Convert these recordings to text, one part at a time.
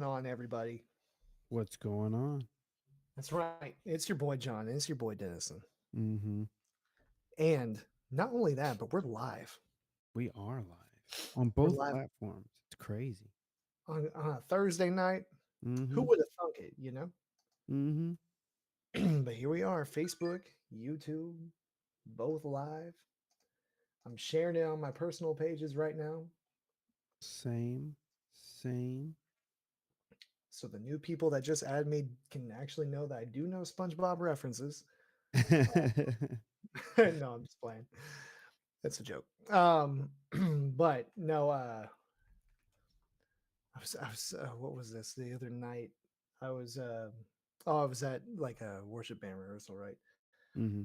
on, everybody? What's going on? That's right. It's your boy John. And it's your boy Dennison. Mm-hmm. And not only that, but we're live. We are live on We're both live platforms. It's crazy. on a Thursday night. Who Mm-hmm. would have thunk it? Mm-hmm. But here we are, Facebook, YouTube, both live. I'm sharing it on my personal pages right now. Same. Same. So the new people that just added me can actually know that I do know SpongeBob references. No, I'm just playing. That's a joke. But no, what was this the other night? I was, I was at like a worship band rehearsal, right? mm-hmm.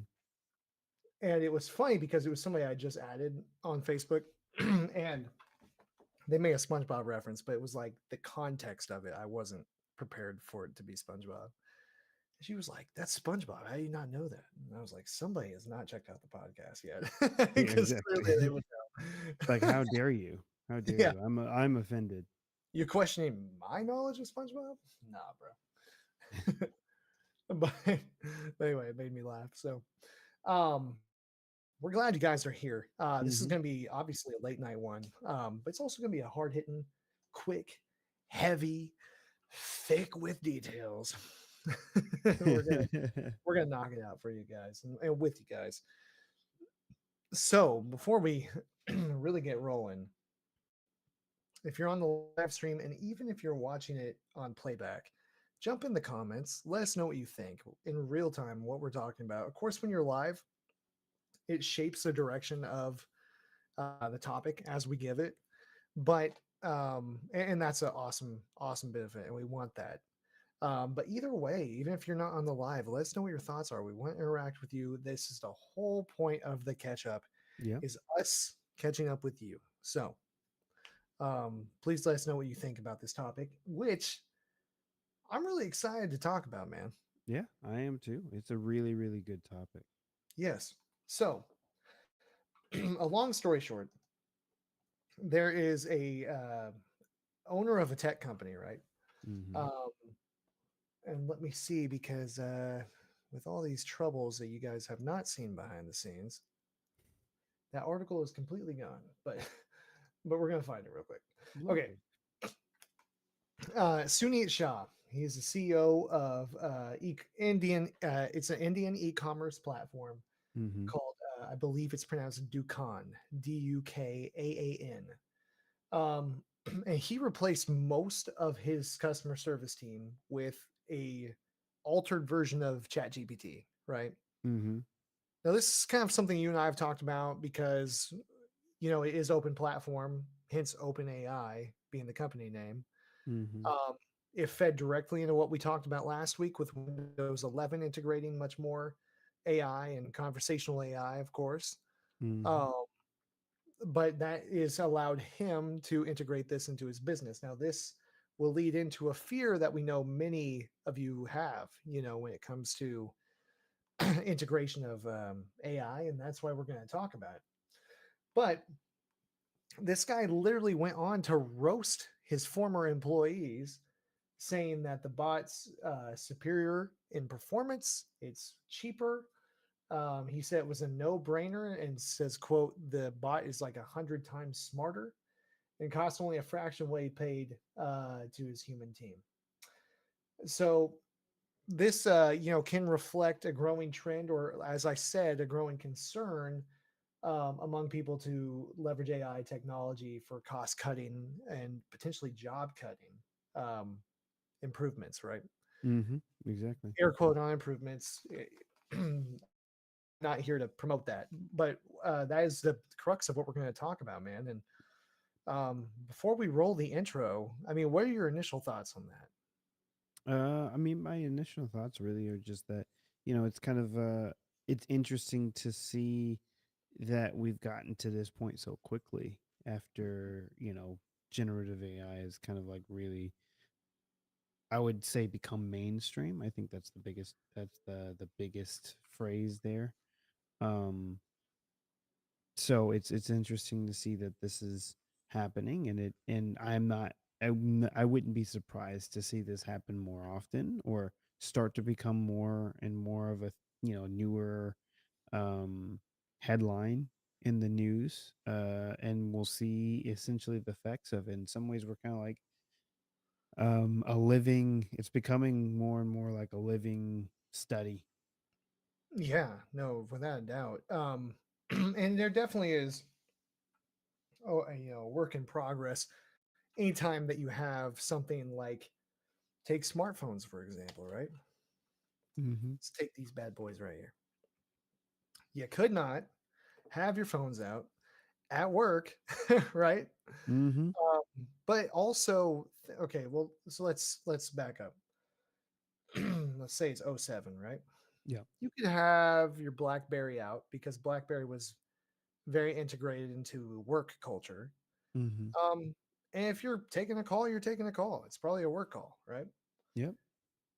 And it was funny because it was somebody I just added on Facebook, and they made a SpongeBob reference, but it was like the context of it. I wasn't prepared for it to be SpongeBob. She was like, "That's SpongeBob. How do you not know that?" And I was like, "Somebody has not checked out the podcast yet, Yeah, because exactly. clearly they would Like, know." how dare you? How dare Yeah, you? I'm offended. you're questioning my knowledge of SpongeBob? Nah, bro. but, but anyway, it made me laugh. So, um, we're glad you guys are here. This is Mm-hmm. going to be obviously a late night one, but it's also going to be a hard hitting, quick, heavy, thick with details. we're gonna we're gonna knock it out for you guys and with you guys. So before we really get rolling, if you're on the live stream and even if you're watching it on playback, jump in the comments. Let us know what you think in real time. What we're talking about. Of course, when you're live, it shapes the direction of the topic as we give it. But and that's an awesome bit of it, and we want that. But either way, even if you're not on the live, let us know what your thoughts are. We want to interact with you. This is the whole point of the catch up, Yeah. is us catching up with you. So please let us know what you think about this topic, which I'm really excited to talk about, man. Yeah, I am too. It's a really, really good topic. Yes. So, a long story short, there is a owner of a tech company, right? Mm-hmm. Um, and let me see, because with all these troubles that you guys have not seen behind the scenes, that article is completely gone. But but we're gonna find it real quick. Okay, Lovely. Sunit Shah. He's the CEO of Indian. It's an Indian e-commerce platform Mm-hmm. called, I believe it's pronounced Dukan, Dukaan. And he replaced most of his customer service team with a altered version of ChatGPT. Right Mm-hmm. now, this is kind of something you and I have talked about because it is open platform, hence Open AI being the company name. Mm-hmm. Um, it fed directly into what we talked about last week with Windows 11 integrating much more AI and conversational AI, of course. Mm-hmm. Um, but that is allowed him to integrate this into his business. Now, this will lead into a fear that we know many of you have, when it comes to integration of AI, and that's why we're going to talk about it. But this guy literally went on to roast his former employees, saying that the bot's superior in performance, it's cheaper. He said it was a no-brainer, and says, "quote The bot is like 100 times smarter and costs only a fraction what he paid to his human team." So this, can reflect a growing trend, or as I said, a growing concern among people to leverage AI technology for cost cutting and potentially job cutting um, improvements, right? Mm-hmm. Exactly. Air quote on improvements. Not here to promote that, but that is the crux of what we're going to talk about, man. And before we roll the intro, I mean, what are your initial thoughts on that? I mean, my initial thoughts really are just that, it's kind of it's interesting to see that we've gotten to this point so quickly after, generative AI is kind of like really, I would say, become mainstream. I think that's the biggest phrase there. Um so it's interesting to see that this is happening, and I'm not I wouldn't be surprised to see this happen more often or start to become more and more of a newer um, headline in the news, and we'll see essentially the effects of it. In some ways, we're kind of like a living. It's becoming more and more like a living study. Yeah, no, without a doubt. And there definitely is, work in progress. Anytime that you have something like, take smartphones for example, right? Mm-hmm. Let's take these bad boys right here. You could not have your phones out at work, right? Mm-hmm. But also, okay, well, so let's back up. Let's say it's '07, right? Yeah. You could have your BlackBerry out because BlackBerry was very integrated into work culture. Mm-hmm. Um, and if you're taking a call, you're taking a call. It's probably a work call, right? Yep.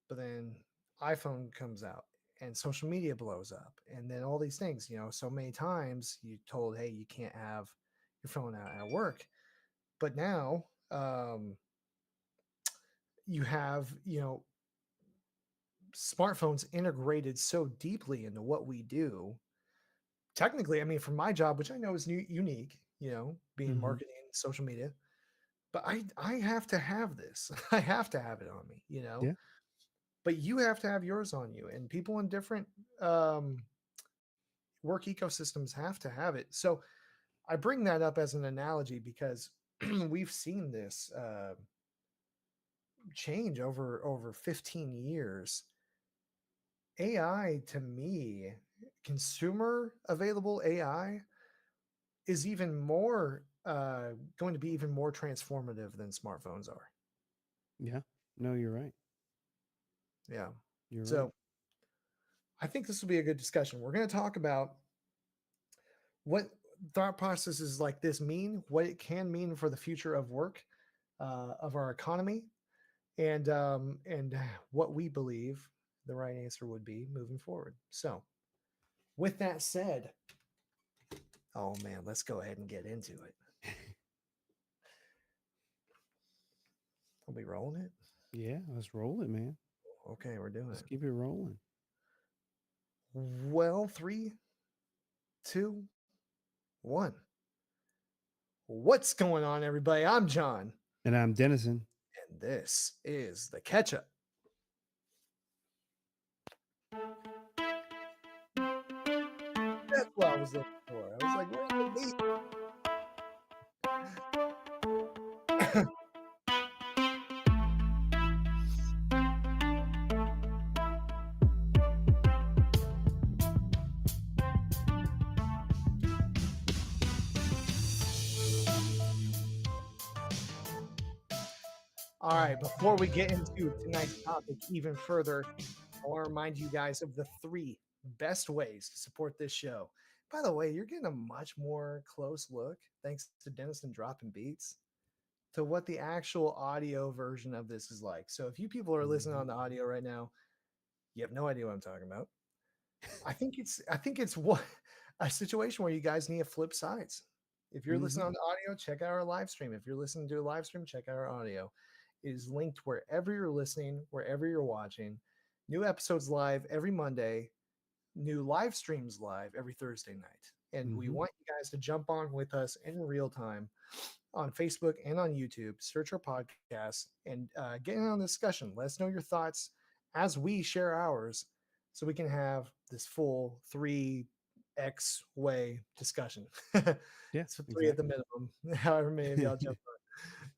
But then iPhone comes out and social media blows up, and then all these things. So many times you told, hey, you can't have your phone out at work, but now you have smartphones integrated so deeply into what we do. Technically, I mean, for my job, which I know is unique, being Mm-hmm. marketing, social media, but I have to have this. I have to have it on me. Yeah. But you have to have yours on you, and people in different um, work ecosystems have to have it. So I bring that up as an analogy because we've seen this change over 15 years. AI to me, consumer available AI is even more going to be even more transformative than smartphones are. Yeah. No, you're right. Yeah. You're right. So I think this will be a good discussion. We're going to talk about what thought processes like this mean, what it can mean for the future of work, of our economy, and what we believe the right answer would be moving forward. So, with that said, oh man, let's go ahead and get into it. Are we rolling it? Yeah. Let's roll it, man. Okay, we're doing Let's it. keep it rolling. Well, three, two, one. What's going on, everybody? I'm John, And I'm Dennison. and this is the catch up. That's what I was looking for. I was like, where's the beat? All right, before we get into tonight's topic even further, I want to remind you guys of the three best ways to support this show. By the way, you're getting a much more close look, thanks to Dennison dropping beats, to what the actual audio version of this is like. So if you people are listening Mm-hmm. on the audio right now, you have no idea what I'm talking about. I think it's what a situation where you guys need to flip sides. If you're Mm-hmm. listening on the audio, check out our live stream. If you're listening to a live stream, check out our audio. It is linked wherever you're listening, wherever you're watching. New episodes live every Monday, new live streams live every Thursday night. And we Mm-hmm. want you guys to jump on with us in real time on Facebook and on YouTube. Search our podcast and get in on the discussion. Let us know your thoughts as we share ours so we can have this full 3x way discussion. Yeah. So three at the Exactly. minimum, however many of y'all jump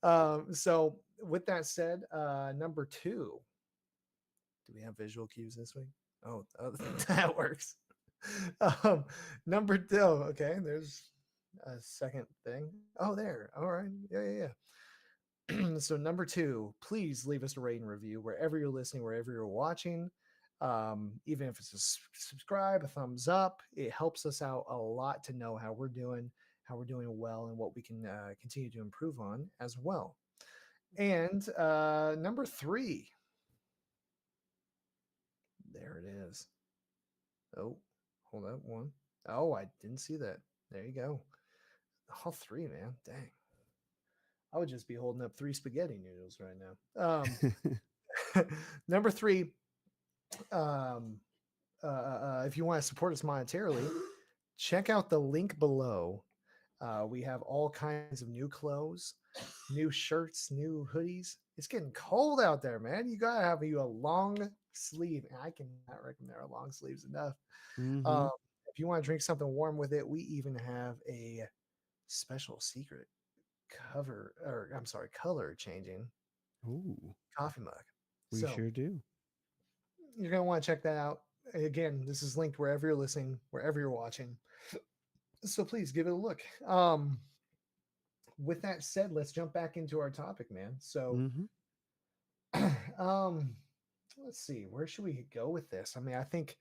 on. So with that said, number two, do we have visual cues this week? Oh, that works. Um, number two, okay, there's a second thing. Oh, there. All right. Yeah. So number two, please leave us a rating review wherever you're listening, wherever you're watching. Even if it's a subscribe, a thumbs up, it helps us out a lot to know how we're doing well, and what we can continue to improve on as well. And number three, there it is. Oh, hold up, one. Oh, I didn't see that. There you go. All three, man. Dang. I would just be holding up 3 spaghetti noodles right now. Number three, um, if you want to support us monetarily, check out the link below. We have all kinds of new clothes, new shirts, new hoodies. It's getting cold out there, man. You gotta have you a long sleeve, and I cannot recommend our long sleeves enough. Mm-hmm. Um, if you want to drink something warm with it, we even have a special secret cover, or I'm sorry, color changing Ooh, coffee mug. we So sure do. you're gonna want to check that out. Again, this is linked wherever you're listening, wherever you're watching. So please give it a look. With that said, let's jump back into our topic, man. So, Mm-hmm. um, let's see, where should we go with this? I mean, I think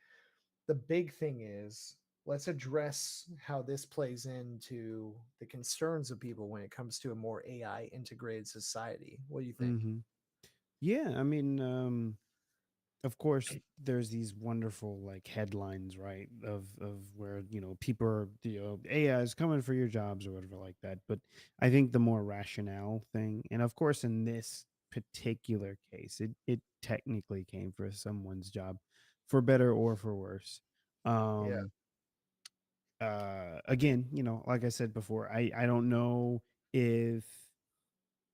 the big thing is let's address how this plays into the concerns of people when it comes to a more AI integrated society. What do you think? Mm-hmm. Yeah, I mean, of course there's these wonderful like headlines, right, of where people are, AI is coming for your jobs or whatever like that. But I think the more rationale thing, and of course in this particular case it technically came for someone's job, for better or for worse. Yeah. um Again, like I said before, I don't know if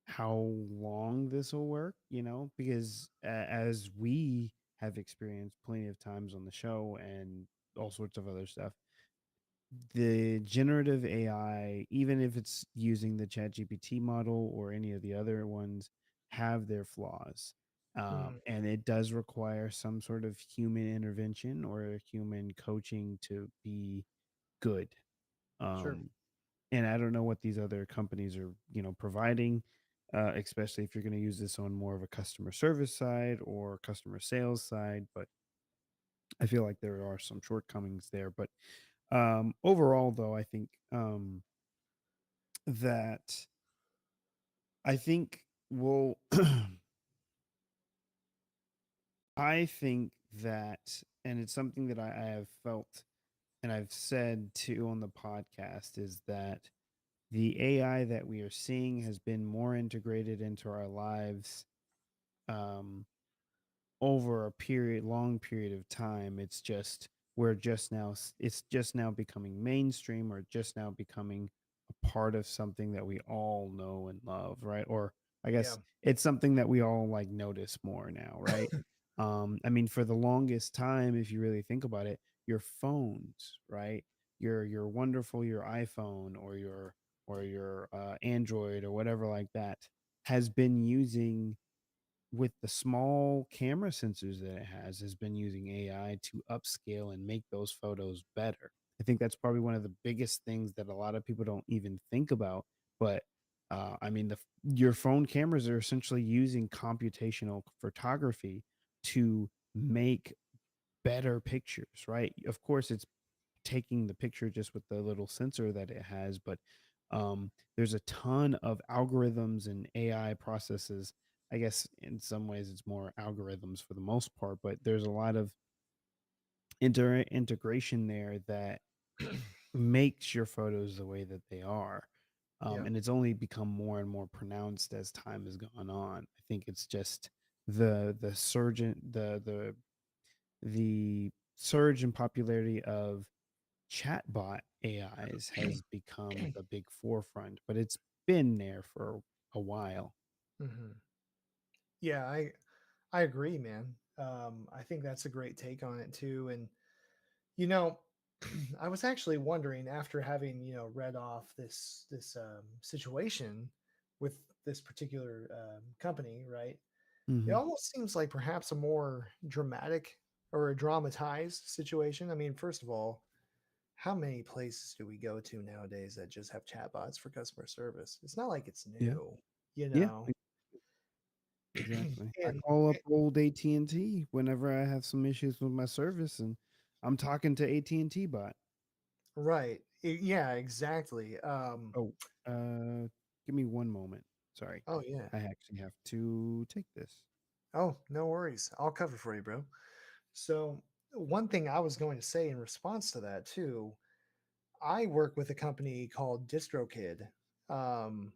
how long this will work, because as we have experienced plenty of times on the show and all sorts of other stuff, the generative AI, even if it's using the ChatGPT model or any of the other ones, have their flaws. Mhm. And it does require some sort of human intervention or human coaching to be good. Sure. Um, and I don't know what these other companies are, providing, especially if you're going to use this on more of a customer service side or customer sales side. But I feel like there are some shortcomings there. But overall, though, that I think will, I think that, and it's something that I have felt and I've said too on the podcast, is that the AI that we are seeing has been more integrated into our lives, um, over a long period of time. It's just it's just now becoming mainstream, or just now becoming a part of something that we all know and love, right? Or I Yeah. guess it's something that we all like notice more now, right? I mean, for the longest time, if you really think about it, your phones, right? Your wonderful your iPhone or your Android or whatever like that has been using, with the small camera sensors that it has been using AI to upscale and make those photos better. I think that's probably one of the biggest things that a lot of people don't even think about. But I mean, your phone cameras are essentially using computational photography to make better pictures, right? Of course, it's taking the picture just with the little sensor that it has, but there's a ton of algorithms and AI processes. I guess in some ways it's more algorithms for the most part, but there's a lot of integration there that makes your photos the way that they are. Yeah. And it's only become more and more pronounced as time has gone on. I think it's just the surge the surge in popularity of chatbot AIs has become the big forefront, but it's been there for a while. Mhm. Yeah, I agree, man. I think that's a great take on it too. And you know, I was actually wondering after having read off this situation with this particular company, right? It Hmm. almost seems like perhaps a more dramatic or a dramatized situation. I mean, first of all, how many places do we go to nowadays that just have chatbots for customer service? It's not like it's Yeah. new, you Yeah. know. Exactly. I and call up old AT&T whenever I have some issues with my service, and I'm talking to AT&T bot. right, yeah, exactly. Oh, uh, give me one moment. Sorry. Oh yeah. I actually have to take this. Oh, no worries. I'll cover for you, bro. So, one thing I was going to say in response to that too, I work with a company called DistroKid. Um,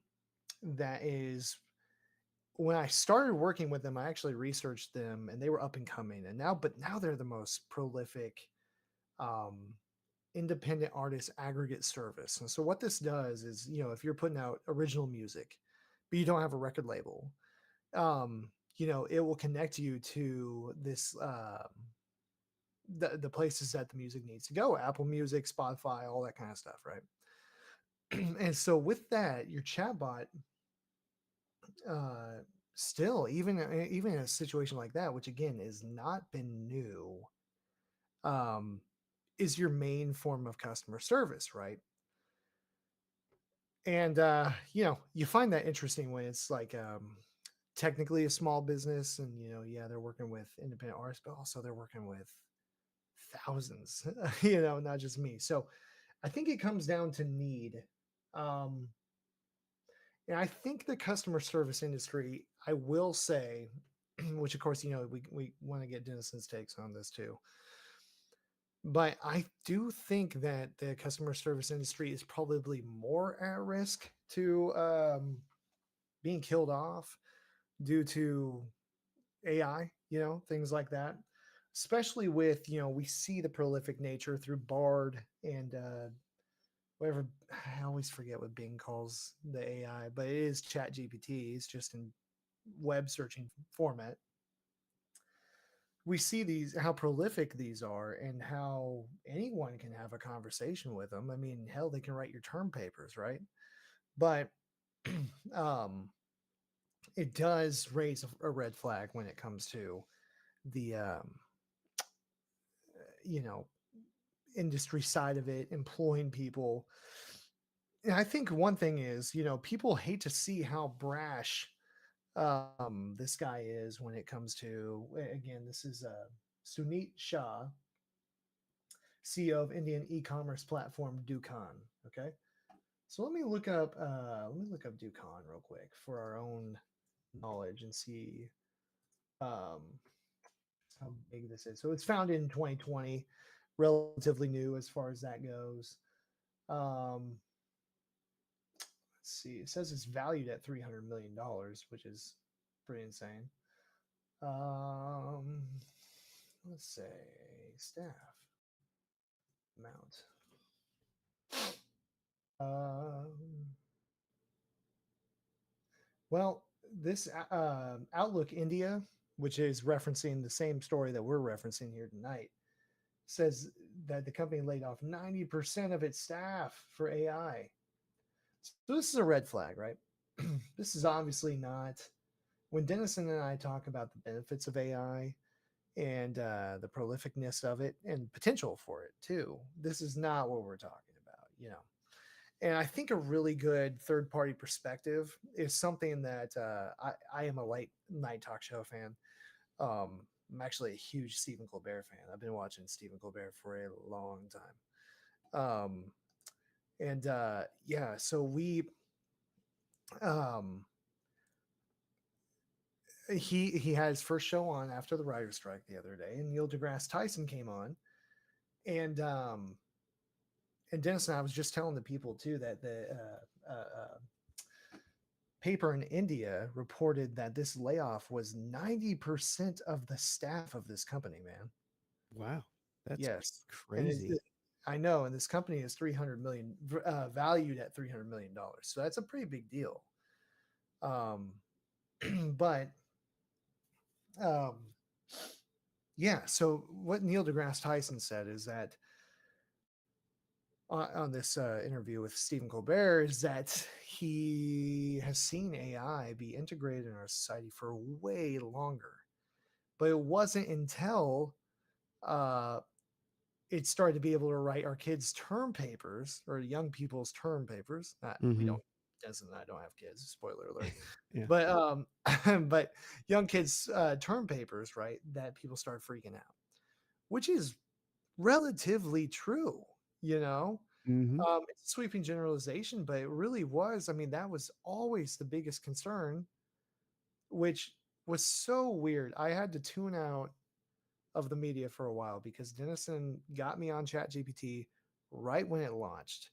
that is when I started working with them, I actually researched them and they were up and coming. And now they're the most prolific um, independent artist aggregate service. And so what this does is, if you're putting out original music, but you don't have a record label, it will connect you to this the places that the music needs to go, Apple Music, Spotify, all that kind of stuff, right? And so with that, your chatbot uh still, even in a situation like that, which again is not been new, um is your main form of customer service, right? And you find that interesting when it's like technically a small business, and yeah, they're working with independent artists, but also they're working with thousands, not just me. So I think it comes down to need. um and I think the customer service industry, I will say, which of course, we want to get Denison's takes on this too, but I do think that the customer service industry is probably more at risk to being killed off due to AI, things like that. Especially with, we see the prolific nature through Bard and whatever. I always forget what Bing calls the AI, but it is Chat GPT. It's just in web searching format. We see these, how prolific these are, and how anyone can have a conversation with them. I mean, hell, they can write your term papers, right? But um, it does raise a red flag when it comes to the you know industry side of it, employing people. And I think one thing is, people hate to see how brash this guy is when it comes to, again, this is Sunit Shah, CEO of Indian e-commerce platform Dukan. Okay, so let me look up Dukan real quick for our own knowledge and see um, how big this is. So it's founded in 2020, relatively new as far as that goes. Um, let's see. It says it's valued at $300 million, which is pretty insane. Um, let's say staff amount. Um, well, this Outlook India, which is referencing the same story that we're referencing here tonight, says that the company laid off 90% of its staff for AI. So this is a red flag, right? This is obviously not, when Dennison and I talk about the benefits of AI and the prolificness of it and potential for it too, this is not what we're talking about. And I think a really good third party perspective is something that I am a late night talk show fan. I'm actually a huge Stephen Colbert fan. I've been watching Stephen Colbert for a long time. And yeah, so um, he had his first show on after the writer's strike the other day, and Neil deGrasse Tyson came on, and Dennis and I was just telling the people too that the paper in India reported that this layoff was 90% of the staff of this company, man. Wow, that's Yes. And crazy. I know, and this company is 300 million, valued at $300 million. So that's a pretty big deal. Um, but um, yeah, so what Neil deGrasse Tyson said is that on this interview with Stephen Colbert is that he has seen AI be integrated in our society for way longer, but it wasn't until uh, it started to be able to write our kids' term papers or young people's term papers. Not, we Mm-hmm. don't. Desmond and I don't have kids. Spoiler alert. Yeah. But but young kids' term papers, right? That people start freaking out, which is relatively true. You know, Mm-hmm. it's a sweeping generalization, but it really was. I mean, that was always the biggest concern, which was so weird. I had to tune out of the media for a while because Dennison got me on ChatGPT right when it launched.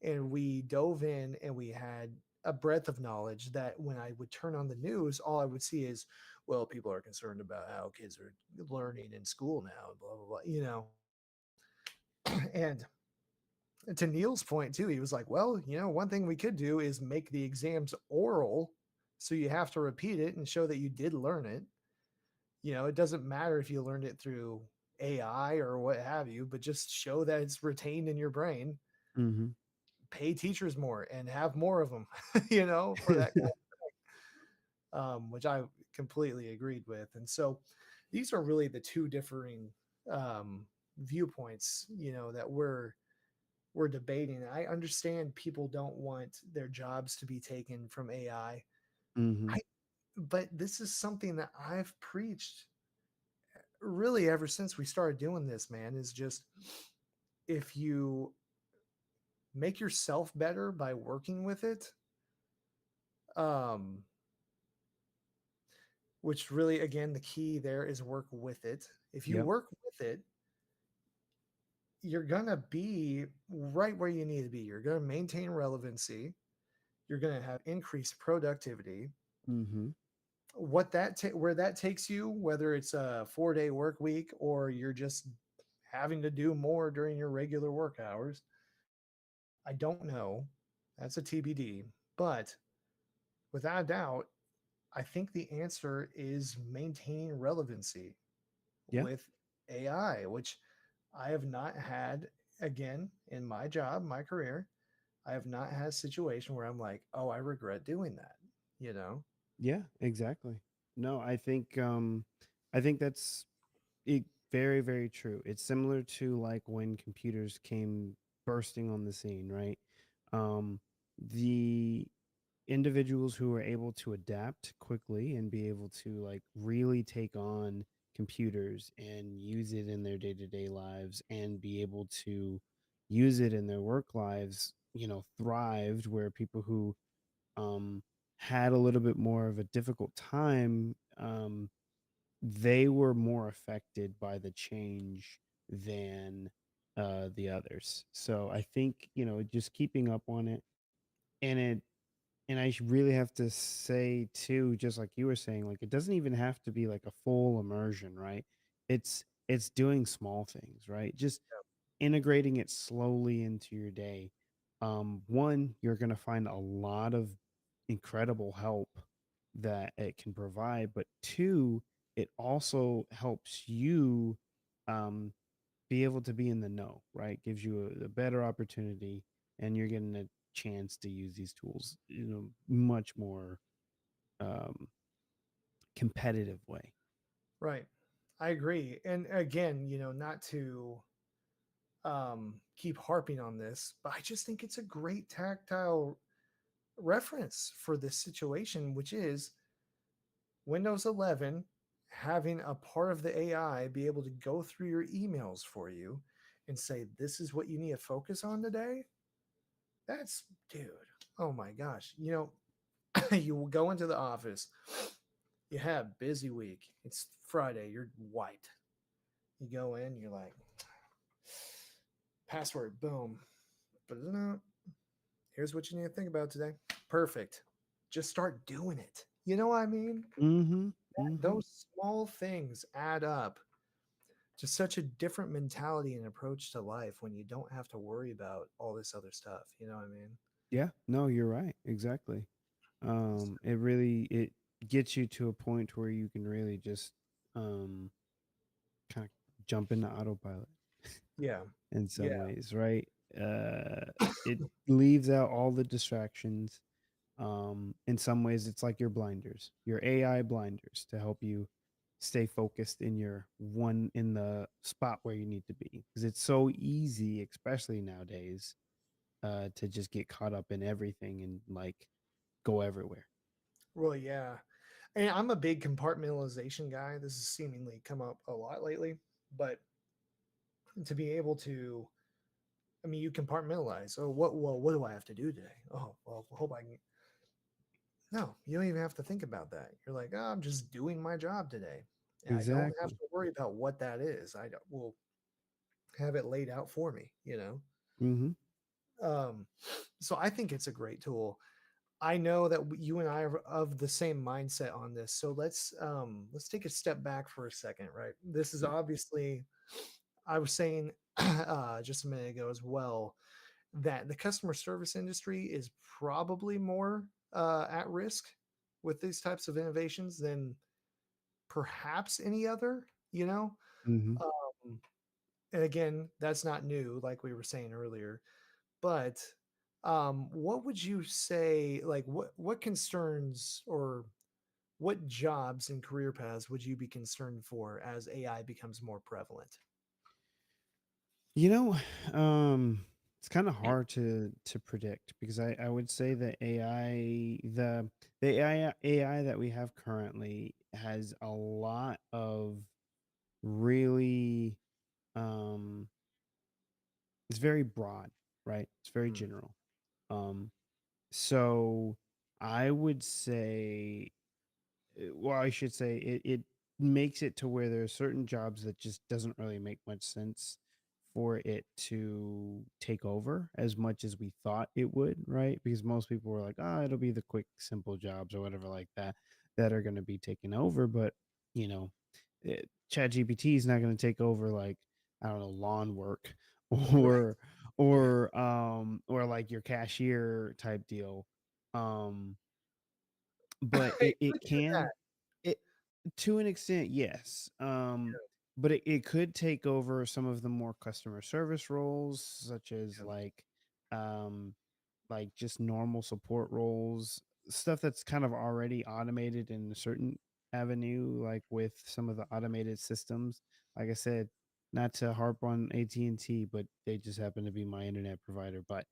And we dove in and we had a breadth of knowledge that when I would turn on the news, all I would see is, well, people are concerned about how kids are learning in school now, blah blah blah. And to Neil's point too, he was like, well, one thing we could do is make the exams oral, so you have to repeat it and show that you did learn it. It doesn't matter if you learned it through AI or what have you, but just show that it's retained in your brain. Mm-hmm. Pay teachers more and have more of them, for that which I completely agreed with. And so these are really the two differing viewpoints, that we're debating. I understand people don't want their jobs to be taken from AI. Mm-hmm. But this is something that I've preached really ever since we started doing this, man, is just if you make yourself better by working with it, um, which really, again, the key there is work with it. If you Yep. work with it, you're going to be right where you need to be. You're going to maintain relevancy. You're going to have increased productivity. Mm-hmm. Where that takes you, whether it's a 4-day work week or you're just having to do more during your regular work hours, I don't know. That's a TBD. But without a doubt, I think the answer is maintaining relevancy Yeah. with AI, which I have not had, again, in my job, my career. I have not had a situation where I'm like, oh, I regret doing that, you know? Yeah, exactly. No, I think that's it, very, very true. It's similar to like when computers came bursting on the scene, right? Um, the individuals who are able to adapt quickly and be able to like really take on computers and use it in their day-to-day lives and be able to use it in their work lives, thrived, where people who um had a little bit more of a difficult time, they were more affected by the change than the others. So I think, just keeping up on it, and really have to say too, just like you were saying, like it doesn't even have to be like a full immersion, right? It's doing small things, right? Just integrating it slowly into your day. One, you're going to find a lot of incredible help that it can provide, but two, it also helps you um, be able to be in the know, right? Gives you a better opportunity, and you're getting a chance to use these tools, much more um, competitive way. Right. I agree. And again, not to keep harping on this, but I just think it's a great tactile reference for this situation, which is Windows 11 having a part of the AI be able to go through your emails for you and say, this is what you need to focus on today. That's, dude, oh my gosh. You will go into the office, you have busy week. It's Friday, you're white. You go in, you're like, password, boom. But no, here's what you need to think about today. Perfect. Just start doing it. You know what I mean? Mm-hmm. Mm-hmm. Those small things add up to such a different mentality and approach to life when you don't have to worry about all this other stuff. You know what I mean? Yeah. No, you're right. Exactly. It gets you to a point where you can really just um kind of jump into autopilot Yeah. in Yeah. some ways, right? Uh, it leaves out all the distractions. In some ways, it's like your blinders, your AI blinders, to help you stay focused in the spot where you need to be, because it's so easy, especially nowadays, to just get caught up in everything and like go everywhere. Well, yeah. And I'm a big compartmentalization guy. This has seemingly come up a lot lately, but to be able to, I mean, you compartmentalize. Oh, what do I have to do today? Oh, well, hope I can. No, you don't even have to think about that. You're like, oh, I'm just doing my job today. And I don't have Exactly. to worry about what that is. Will have it laid out for me. Mm-hmm. Um, so I think it's a great tool. I know that you and I are of the same mindset on this. So let's take a step back for a second, right? This is obviously, I was saying just a minute ago as well, that the customer service industry is probably more at risk with these types of innovations than perhaps any other, you know? Hmm. Um, and again, that's not new, like we were saying earlier. But what would you say, like what concerns or what jobs and career paths would you be concerned for as AI becomes more prevalent? You know, it's kind of hard to predict because I would say that AI that we have currently has a lot of really um it's very broad, right? It's very Mm, general. Um so I would say well, I should say it makes it to where there are certain jobs that just doesn't really make much sense for it to take over as much as we thought it would, right? Because most people were like, "Ah, it'll be the quick, simple jobs or whatever like that that are going to be taken over." But you know, ChatGPT is not going to take over like I don't know lawn work right. or or like your cashier type deal. Um, but It it could do that. it to an extent, yes. But it could take over some of the more customer service roles, such as Yeah. um, like just normal support roles, stuff that's kind of already automated in a certain avenue, like with some of the automated systems. Like I said, not to harp on AT&T, but they just happen to be my internet provider. But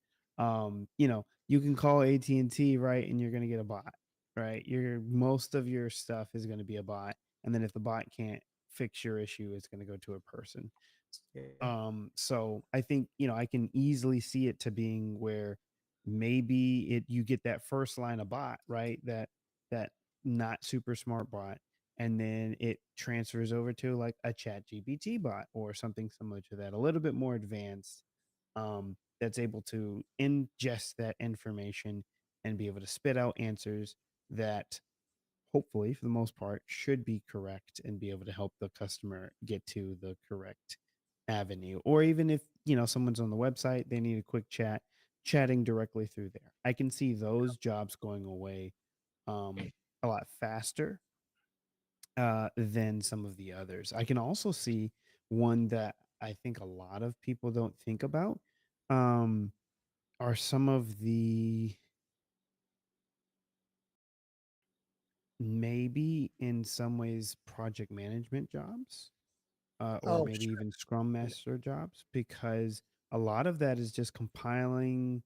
you can call AT&T, right, and you're gonna get a bot, right? Your most of your stuff is gonna be a bot, and then if the bot can't fix your issue, it's gonna go to a person. Yeah. So I think, I can easily see it to being where maybe you get that first line of bot, right? That not super smart bot, and then it transfers over to like a chat GPT bot or something similar to that, a little bit more advanced, that's able to ingest that information and be able to spit out answers that hopefully for the most part should be correct and be able to help the customer get to the correct avenue. Or even if someone's on the website, they need a quick chatting directly through there. I can see those jobs going away um a lot faster than some of the others. I can also see one that I think a lot of people don't think about um are some of the maybe in some ways project management jobs, or Oh, maybe sure. even scrum Yeah. master jobs, because a lot of that is just compiling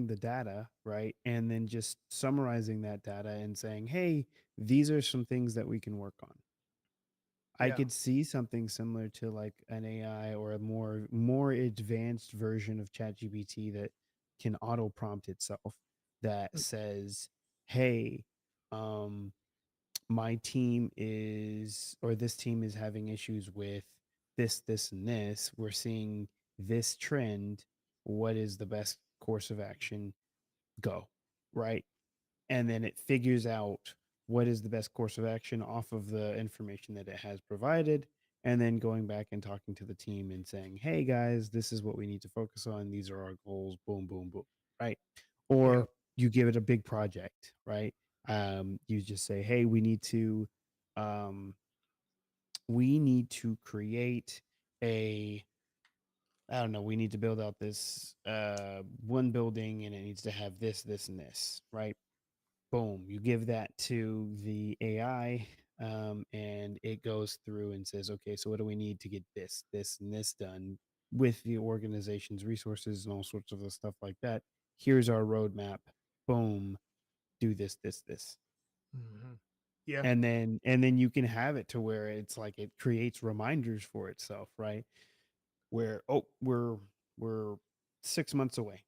the data, right, and then just summarizing that data and saying, hey, these are some things that we can work on. I Yeah. could see something similar to like an AI or a more advanced version of ChatGPT that can auto prompt itself, that Mm, says, hey, um my team is or this team is having issues with this and this. We're seeing this trend. What is the best course of action? Go, right? And then it figures out what is the best course of action off of the information that it has provided, and then going back and talking to the team and saying, hey guys, this is what we need to focus on, these are our goals, boom boom boom, right? yeah. Or you give it a big project, right? You just say, hey, um we need to create a I don't know, we need to build out this one building, and it needs to have this and this, right? Boom, you give that to the AI, and it goes through and says, okay, so what do we need to get this and this done with the organization's resources and all sorts of the stuff like that? Here's our roadmap. Boom, do this. Mhm. Yeah. And then you can have it to where it's like it creates reminders for itself, right? Where, oh, we're 6 months away.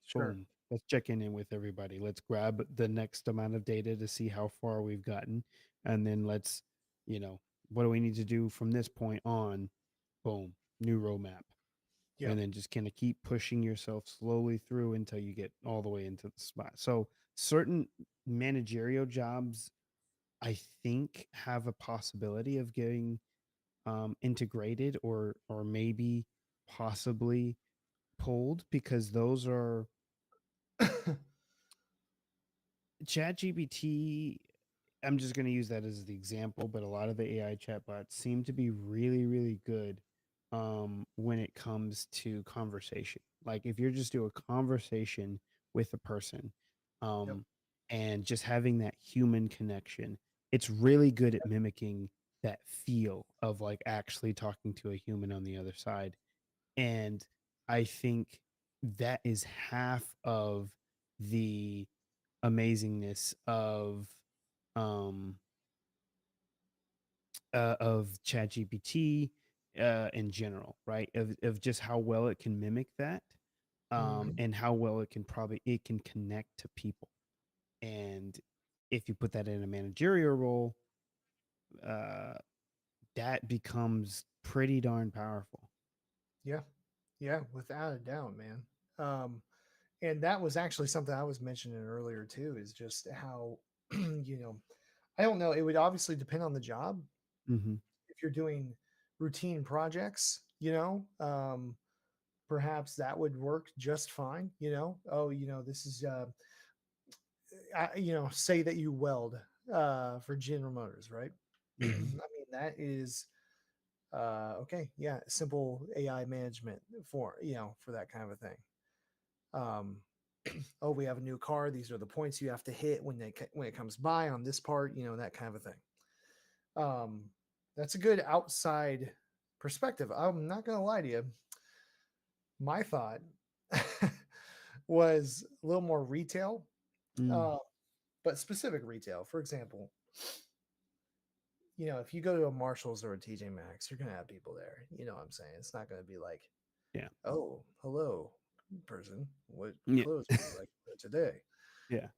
Sure. Boom. Let's check in with everybody. Let's grab the next amount of data to see how far we've gotten. And then let's, you know, what do we need to do from this point on? Boom. New roadmap. Yeah. and then just kind of keep pushing yourself slowly through until you get all the way into the spot. So certain managerial jobs, I think, have a possibility of getting integrated or maybe possibly pulled, because those are ChatGPT. I'm just going to use that as the example, but a lot of the AI chatbots seem to be really, really good when it comes to conversation. Like if you're just do a conversation with a person, Yep. um, and just having that human connection, it's really good at mimicking that feel of like actually talking to a human on the other side. And I think that is half of the amazingness um of ChatGPT in general, right? Of just how well it can mimic that, Mhm. and how well it can connect to people. And if you put that in a managerial role, uh, that becomes pretty darn powerful. Yeah. Yeah. Without a doubt, man. Um, and that was actually something I was mentioning earlier too, is just how, you know, I don't know. It would obviously depend on the job. Hmm. If you're doing routine projects, perhaps that would work just fine. Oh, this is, say that you weld for General Motors, right? I Hmm. mean, that is okay. Yeah, simple AI management for that kind of a thing. Um, oh, we have a new car. These are the points you have to hit when it comes by on this part. That kind of a thing. Um, that's a good outside perspective. I'm not gonna lie to you. My thought was a little more retail, Mm. uh, but specific retail. For example, if you go to a Marshalls or a TJ Maxx, you're gonna have people there. You know what I'm saying? It's not gonna be like, Yeah. oh, hello, person. What Yeah. clothes would you like to wear today? Yeah.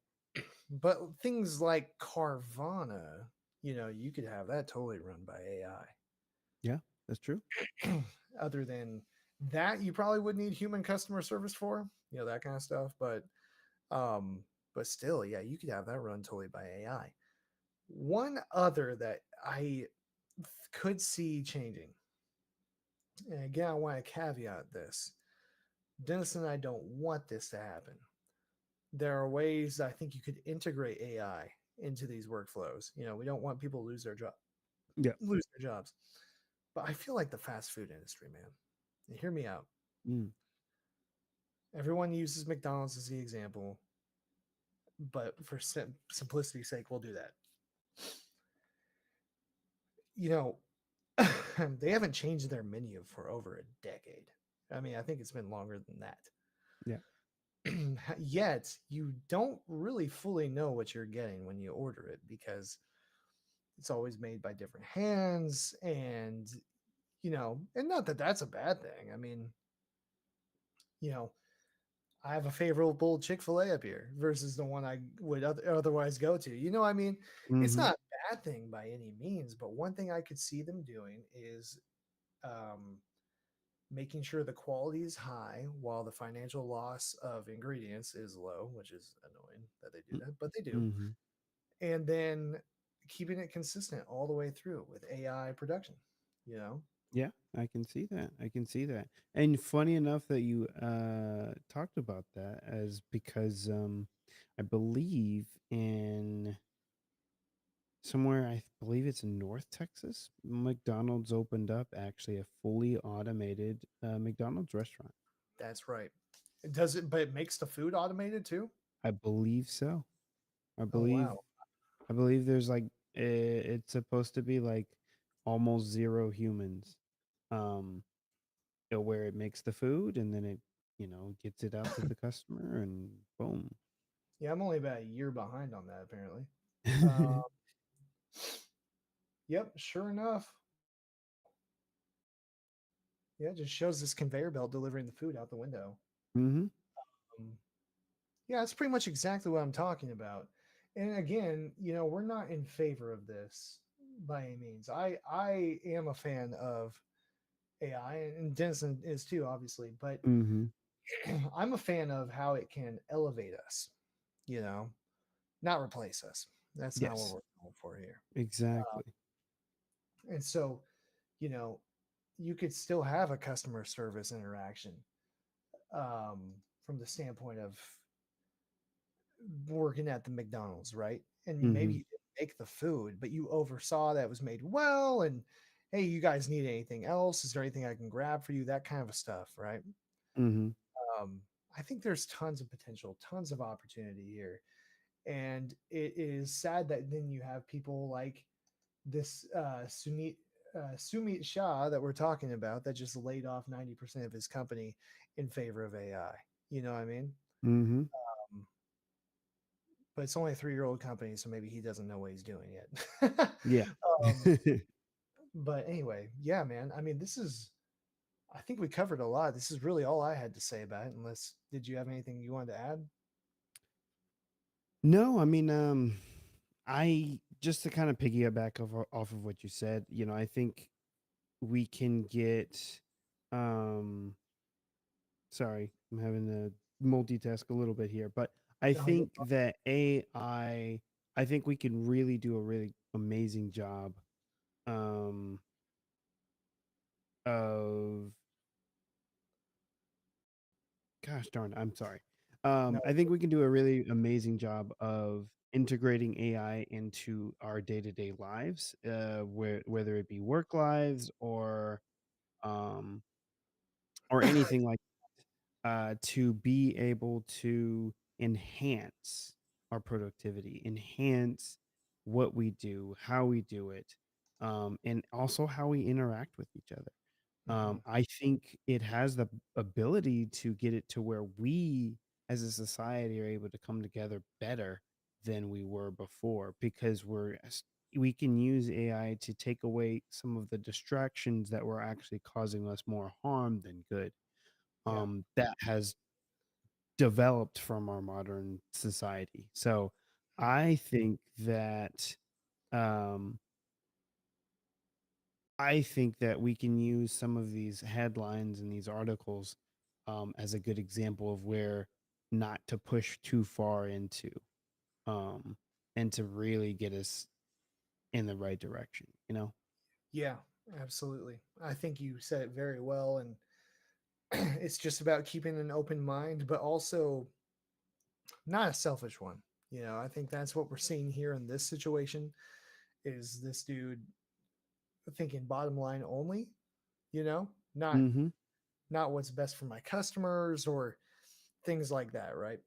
But things like Carvana, you could have that totally run by Yeah. That's true. AI. Other than that, you probably would need human customer service for, that kind of stuff. Um, but still, yeah, you could have that run totally by AI. One other that I could see changing, and again, I want to caveat this. Dennis and I don't want this to happen. There are ways I think you could integrate AI into these workflows. We don't want people to Yeah. lose their jobs. But I feel like the fast food industry, man. And hear me out. Mm. Everyone uses McDonald's as the example, but for simplicity's sake, we'll do that. You know, they haven't changed their menu for over a decade. I mean, I think it's been longer than that. Yeah. Yet, you don't really fully know what you're getting when you order it because it's always made by different hands. And not that that's a bad thing. I mean, you know, I have a favorable Chick-fil-A up here versus the one I would otherwise go to. I mean, it's Hmm. not a bad thing by any means, but one thing I could see them doing is um, making sure the quality is high while the financial loss of ingredients is low, which is annoying that they do that, but they do. Hmm. And then keeping it consistent all the way through with AI production, you know? Yeah, I can see that. I can see that. And funny enough that you talked about that, as because I believe in somewhere, I believe it's in North Texas, McDonald's opened up actually a fully automated McDonald's restaurant. That's right. It does it, but it makes the food automated too. I believe so. I Oh believe wow. I believe there's like it's supposed to be like almost zero humans. Um where it makes the food and then it, gets it out to the customer and boom. Yeah, I'm only about a year behind on that apparently. Uh, yep, sure enough. Yeah, it just shows this conveyor belt delivering the food out the window. Hmm. Um, yeah, it's pretty much exactly what I'm talking about. And again, we're not in favor of this by any means. I am a fan of AI, and Denison is too, obviously. But Mhm. I'm a fan of how it can elevate us, you know, not replace us. That's not what Yes. we're going for here. Exactly. And so, you know, you could still have a customer service interaction from the standpoint of working at the McDonald's, right? And maybe Mhm. you didn't make the food, but you oversaw that it was made well. And hey, you guys need anything else? Is there anything I can grab for you? That kind of stuff, right? Mhm. Um, I think there's tons of potential, tons of opportunity here. And it is sad that then you have people like this Sumit Shah that we're talking about that just laid off 90% of his company in favor of AI. You know what I mean? Mhm. Um, but it's only a 3-year-old company, so maybe he doesn't know what he's doing yet. Yeah. um, but anyway, yeah, man. I mean, I think we covered a lot. This is really all I had to say about it. Unless, did you have anything you wanted to add? No, I mean, I just to kind of piggyback off of what you said, I think we can get um sorry, I'm having to multitask a little bit here, but I No, you're think that I think we can really do a really amazing job um of gosh darn, I'm sorry. no. I think we can do a really amazing job of integrating AI into our day-to-day lives, whether it be work lives um, or anything like to be able to enhance our productivity, enhance what we do, how we do it, and also how we interact with each other. Mhm. I think it has the ability to get it to where we as a society are able to come together better than we were before because we can use AI to take away some of the distractions that were actually causing us more harm than good. Yeah. That has developed from our modern society. So Mhm. I think that um, I think that we can use some of these headlines and these articles as a good example of where not to push too far into um, and to really get us in the right direction, you know? Yeah, absolutely. I think you said it very well. And it's just about keeping an open mind, but also not a selfish one. I think that's what we're seeing here in this situation is this dude thinking bottom line only, you know, not Mm-hmm. not what's best for my customers or things like that, right?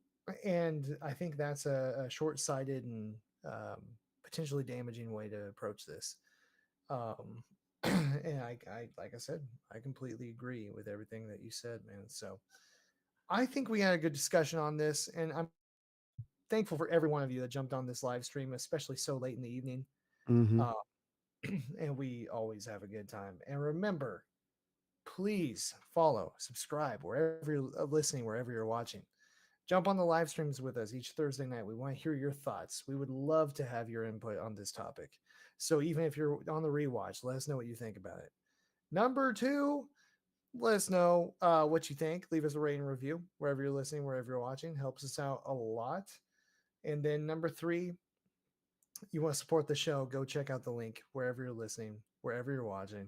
And I think that's a short-sighted and potentially damaging way to approach this. Um, and I, like I said, I completely agree with everything that you said, man. So I think we had a good discussion on this, and I'm thankful for every one of you that jumped on this live stream, especially so late in the evening. Mm-hmm. Uh, and we always have a good time. And remember, please follow, subscribe wherever you're listening, wherever you're watching. Jump on the live streams with us each Thursday night. We want to hear your thoughts. We would love to have your input on this topic. So even if you're on the rewatch, let us know what you think about it. Number two, let us know what you think. Leave us a rating and review wherever you're listening, wherever you're watching. Helps us out a lot. And then number three, you want to support the show, go check out the link wherever you're listening, wherever you're watching,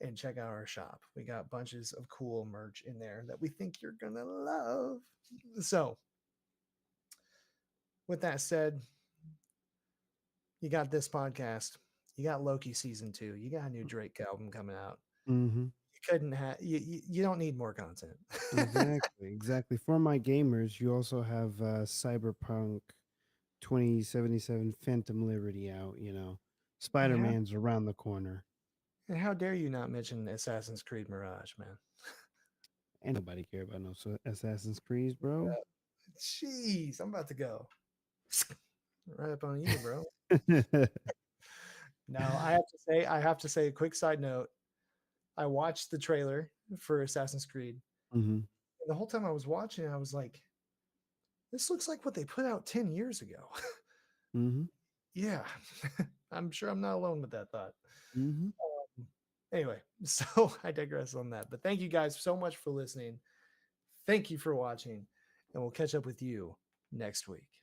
and check out our shop. We got bunches of cool merch in there that we think you're going to love. So, with that said, you got this podcast. You got Loki season 2. You got a new Drake album coming out. Mm-hmm. You couldn't have. You don't need more content. Exactly. Exactly. For my gamers, you also have Cyberpunk 2077 Phantom Liberty out. and Spider how Man's around the corner. and how dare you not mention Assassin's Creed Mirage, man? Ain't nobody care about no Assassin's Creed, bro. Jeez, I'm about to go right up on you, bro. Now I have to say a quick side note. I watched the trailer for Assassin's Creed, Hmm. and the whole time I was watching it, I was like, "This looks like what they put out 10 years ago." Hmm. Yeah, I'm sure I'm not alone with that thought. Hmm. Anyway, so I digress on that. But thank you guys so much for listening. Thank you for watching, and we'll catch up with you next week.